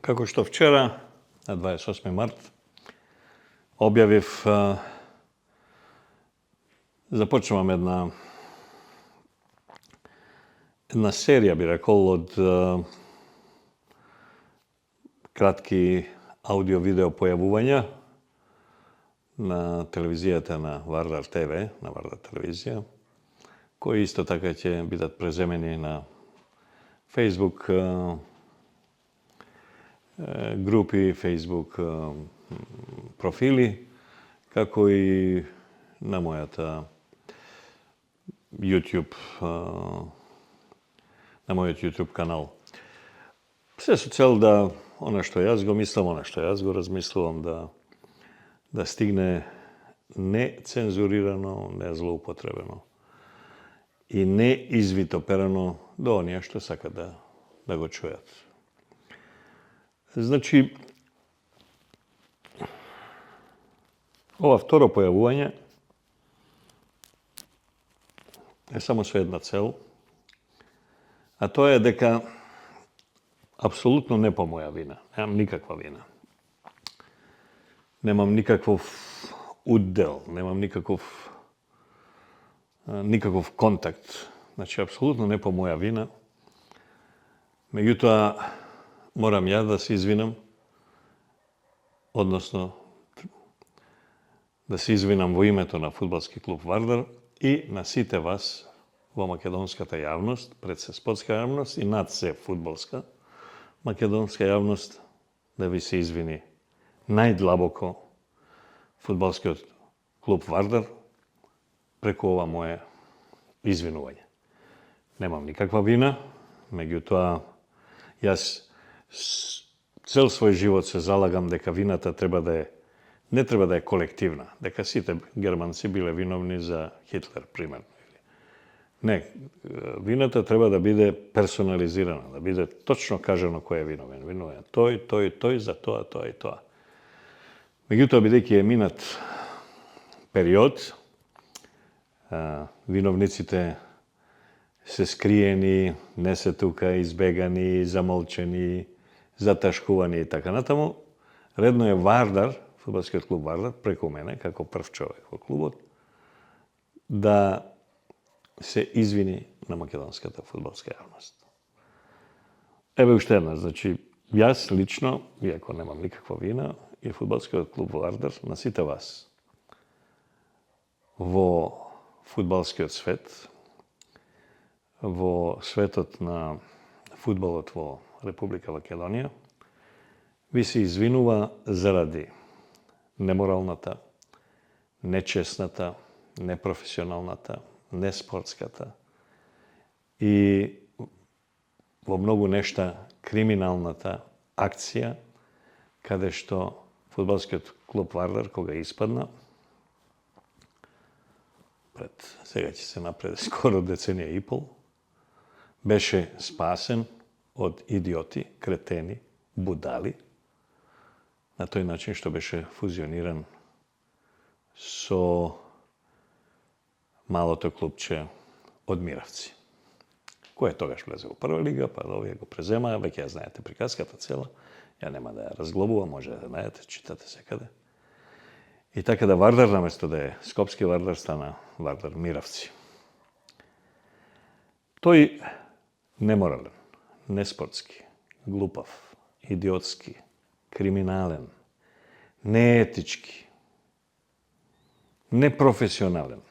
Како што вчера, на 28. март, објавив, започнувам една серија, би рекол, од кратки аудио-видео појавувања на телевизијата на Вардар ТВ, на Вардар телевизија, кои исто така ќе бидат преземени на Facebook групи, Facebook профили, како и на мојата YouTube, на мојот YouTube канал. Се со цел да, она што јас го мислам, она што јас го размислувам, да стигне не цензурирано, не злоупотребено и не извитоперано до оние што сакат да го чујат. Значи, ова второ појавување е само со една цел, а тоа е дека апсолутно не по моја вина, немам никаква вина. Немам никаков удел, немам никаков контакт. Значи, апсолутно не по моја вина. Меѓутоа, морам ја да се извинам, односно да се извинам во името на фудбалски клуб Вардар и на сите вас во македонската јавност, пред се спортска јавност и над се фудбалска македонска јавност, да ви се извини најдлабоко фудбалскиот клуб Вардар преку ова мое извинување. Немам никаква вина, меѓутоа јас цел свој живот се залагам дека вината не треба да е колективна, дека сите германци биле виновни за Хитлер, примерно. Не, вината треба да биде персонализирана, да биде точно кажано кој е виновен. Виновен тој за тоа и тоа. Меѓутоа, бидејќи е минат период, виновниците се скриени, не се тука, избегани, замолчени, заташкувани и така натаму, редно е Вардар, фудбалскиот клуб Вардар, преку мене, како прв човек во клубот, да се извини на македонската фудбалска јавност. Еве уште една, значи, јас лично, иако немам никаква вина, и фудбалскиот клуб Вардар, на сите вас, во фудбалскиот свет, во светот на фудбалот во Република Македонија, ви се извинува заради неморалната, нечесната, непрофесионалната, неспортската и во многу нешта криминалната акција, каде што фудбалскиот клуб Вардар, кога испадна, сега ќе се напреде скоро деценија и пол, беше спасен од идиоти, кретени, будали, на тој начин што беше фузиониран со малото клубче од Миравци, кој тогаш влезе во прва лига, па овие го преземаа, веќе ја знаете приказката цела, ја нема да ја разглобувам, може да знаете, читате секаде. И така да Вардар, наместо да е Скопски Вардар, стана Вардар Миравци. Тој неморален, неспортски, глупав, идиотски, криминален, неетички, непрофесионален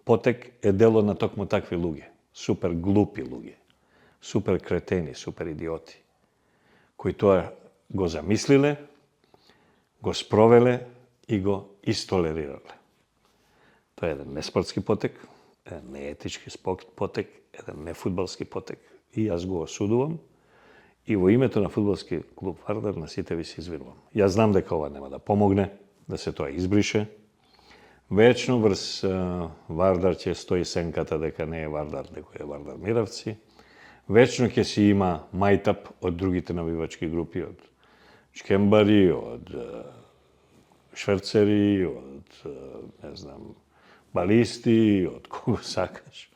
потек е дело на токму такви луѓе, супер глупи луѓе, супер кретени, супер идиоти, кои тоа го замислиле, го спровеле и го истолерирале. Тоа е еден неспортски потек, еден неетички потек, еден нефудбалски потек. И јас го осудувам и во името на фудбалски клуб Вардар на сите ви се извинувам. Јас знам дека ова нема да помогне, да се тоа избрише. Вечно врз Вардар ќе стои сенката дека не е Вардар, дека е Вардар Миравци. Вечно ќе си има мајтап од другите навивачки групи, од Чкембари, од шверцери, од, не знам, балисти, од кого сакаш.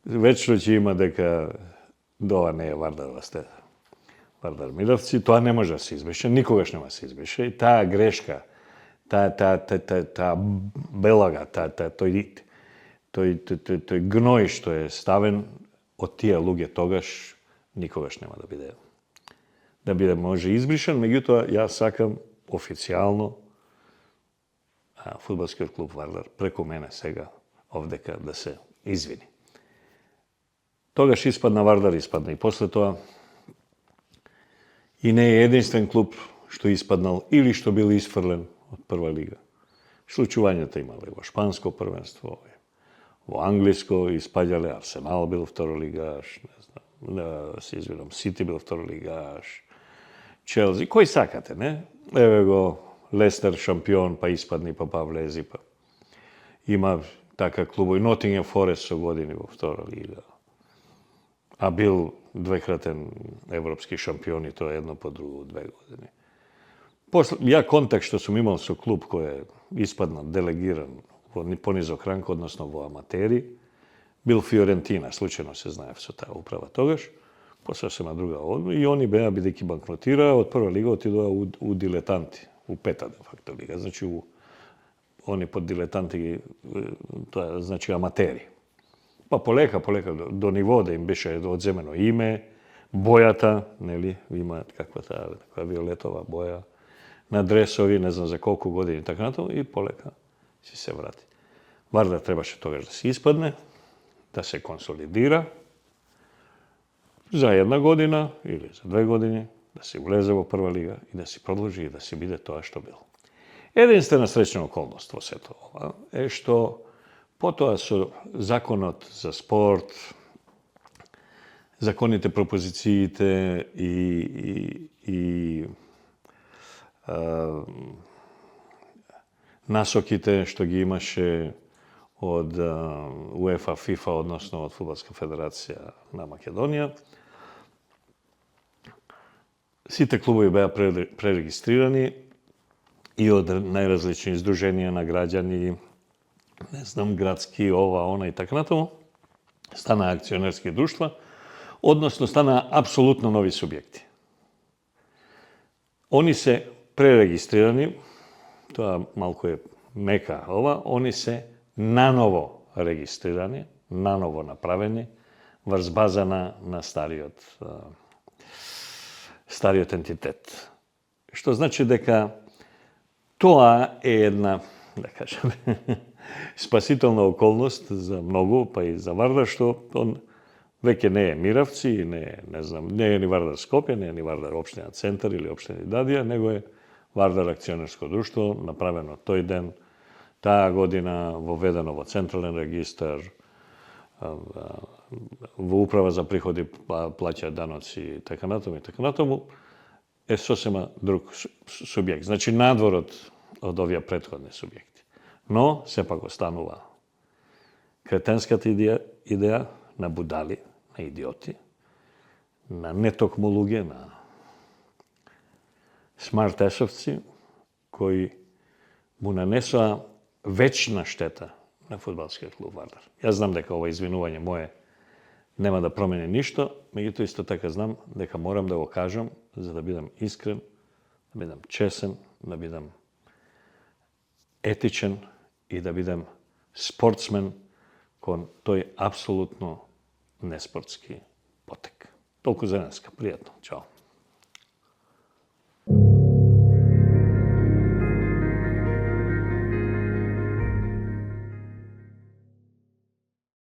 Вечно ќе има дека ова не е Вардарова стеза. Вардар Милевци, тоа не може да се избрише, никогаш нема да се избрише. И таа грешка, таа белага, тој гној што е ставен од тие луѓе тогаш, никогаш нема да биде може избришен, меѓутоа јас сакам официјално фудбалскиот клуб Вардар преку мене сега овдека да се извини. Тогаш испадна Вардар, испадна и после тоа. И не е единствен клуб што испаднал или што бил исфрлен од прва лига. Случувањата имале во шпанско првенство, во англиско испаѓале, Арсенал бил второлигаш, се извинам, Сити бил второлигаш, Челси, кој сакате, не? Еве го Лестер шампион, па испадни, па влези, па. Има така клубови, Нотингем Форест со години во втора лига. А бил двекратен европски шампион и тоа едно по друго 2 години. Ја контакт што сум имал со клуб кој е испадна делегиран во понизок ранг, односно во аматери, бил Фиорентина, случајно се знаев со таа управа тогаш, по сосема друга одба, и они беа, бидејќи банкротираа, од прва лига отидоа у дилетанти, у пета де факто лига, значи они под дилетанти, тоа значи аматери. Па полека до ниво да им беше одземено име, бојата, нели, имаат каква виолетова боја, на дресови, не знам за колку години, така натаму, и полека си се врати. Вардар требаше тогаш да се испадне, да се консолидира, за 1 година или за 2 години, да се влезе во прва лига и да се продолжи и да се биде тоа што било. Единствена среќна околност во сето ова е што потоа со законот за спорт, законите пропозициите и насоките што ги имаше од УЕФА, ФИФА, односно од Фудбалска федерација на Македонија, сите клубови беа пререгистрирани и од најразлични издруженија на граѓани, не знам, градски, ова, она и така натаму, стана акционерски друштва, односно стана апсолутно нови субјекти. Они се пререгистрирани, тоа малку е мека ова, они се наново регистрирани, наново направени, врз база на стариот ентитет. Што значи дека тоа е една, да кажем, спасителна околност за многу, па и за Вардар, што он веќе не е Миравци, не е ни Вардар Скопје, не е ни Вардар општина Центар или општина Дадија, него е Вардар акционерско друштво, направено тој ден, таа година, воведено во Централен регистар, во управа за приходи плаќа даноци и така натаму, е сосема друг субјект. Значи, надвор од овие претходни субјекти. Но, сепак останува кретенската идеја на будали, на идиоти, на нетокму луѓе, на смарт-есовци, кои му нанесоа вечна штета на фудбалскиот клуб Вардар. Јас знам дека ова извинување мое нема да промени ништо, меѓутоа исто така знам дека морам да го кажам за да бидам искрен, да бидам чесен, да бидам етичен и да бидам спортсмен кон тој апсолутно неспортски потек. Толку за денеска. Пријатно. Чао.